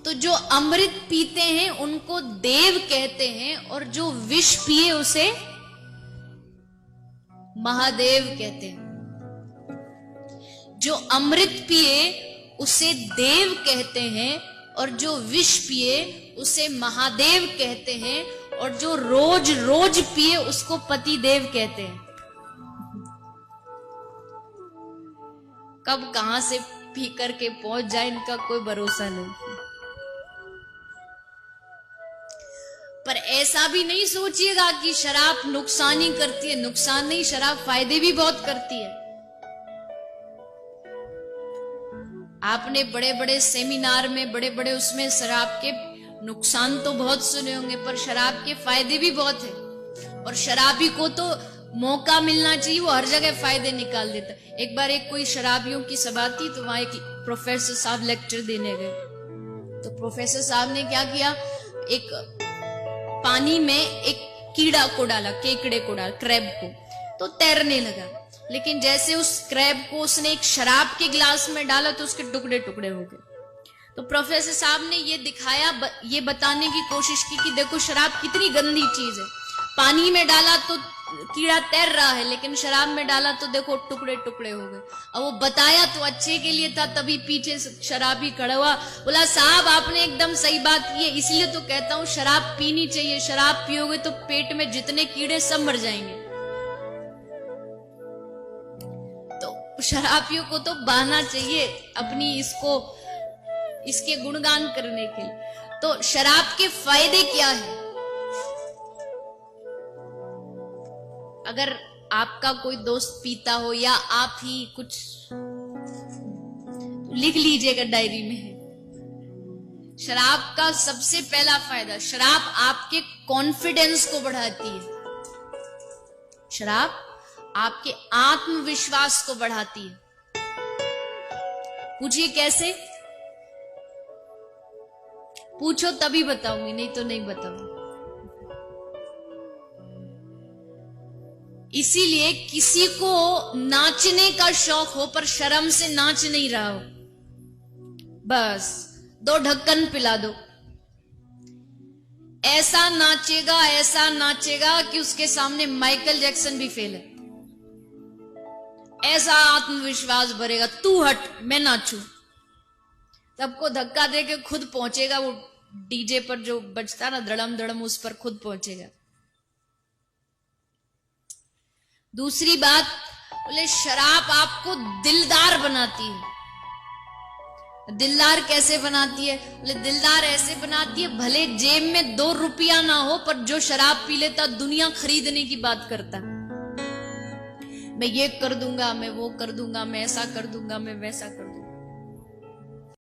तो जो अमृत पीते हैं उनको देव कहते हैं, और जो विष पिए उसे महादेव कहते हैं। जो अमृत पिए उसे देव कहते हैं, और जो विष पिए उसे महादेव कहते हैं, और जो रोज रोज पिए उसको पति देव कहते हैं। कब कहां से पी करके पहुंच जाए इनका कोई भरोसा नहीं। पर ऐसा भी नहीं सोचिएगा कि शराब नुकसान ही करती है। नुकसान नहीं, शराब फायदे भी बहुत करती है। आपने बड़े बड़े सेमिनार में, बड़े बड़े उसमें शराब के नुकसान तो बहुत सुने होंगे, पर शराब के फायदे भी बहुत है। और शराबी को तो मौका मिलना चाहिए, वो हर जगह फायदे निकाल देता। एक बार एक कोई शराबियों की सभा थी, तो वहां एक प्रोफेसर साहब लेक्चर देने गए। तो प्रोफेसर साहब ने क्या किया, एक पानी में एक कीड़ा को डाला, केकड़े को डाला, क्रैब को, तो तैरने लगा। लेकिन जैसे उस क्रैब को उसने एक शराब के गिलास में डाला तो उसके टुकड़े टुकड़े हो गए। तो प्रोफेसर साहब ने ये दिखाया, ये बताने की कोशिश की कि देखो शराब कितनी गंदी चीज है। पानी में डाला तो कीड़ा तैर रहा है, लेकिन शराब में डाला तो देखो टुकड़े टुकड़े हो गए। अब वो बताया तो अच्छे के लिए था, तभी पीछे शराबी खड़ा हुआ, बोला साहब आपने एकदम सही बात की है, इसलिए तो कहता हूं शराब पीनी चाहिए। शराब पियोगे तो पेट में जितने कीड़े सब मर जाएंगे। तो शराबियों को तो बहाना चाहिए अपनी इसके गुणगान करने के लिए। तो शराब के फायदे क्या है? अगर आपका कोई दोस्त पीता हो या आप ही कुछ, लिख लीजिएगा डायरी में। शराब का सबसे पहला फायदा, शराब आपके कॉन्फिडेंस को बढ़ाती है। शराब आपके आत्मविश्वास को बढ़ाती है। पूछिए कैसे? पूछो तभी बताऊंगी, नहीं तो नहीं बताऊंगी। इसीलिए किसी को नाचने का शौक हो पर शर्म से नाच नहीं रहा हो, बस 2 ढक्कन पिला दो। ऐसा नाचेगा कि उसके सामने माइकल जैक्सन भी फेल है। ऐसा आत्मविश्वास भरेगा, तू हट मैं नाचू। सबको धक्का देके खुद पहुंचेगा, वो डीजे पर जो बजता ना धड़म धड़म, उस पर खुद पहुंचेगा। दूसरी बात, बोले शराब आपको दिलदार बनाती है। दिलदार कैसे बनाती है? बोले दिलदार ऐसे बनाती है, भले जेब में 2 रुपया ना हो, पर जो शराब पी लेता दुनिया खरीदने की बात करता। मैं ये कर दूंगा, मैं वो कर दूंगा, मैं ऐसा कर दूंगा, मैं वैसा कर दूंगा।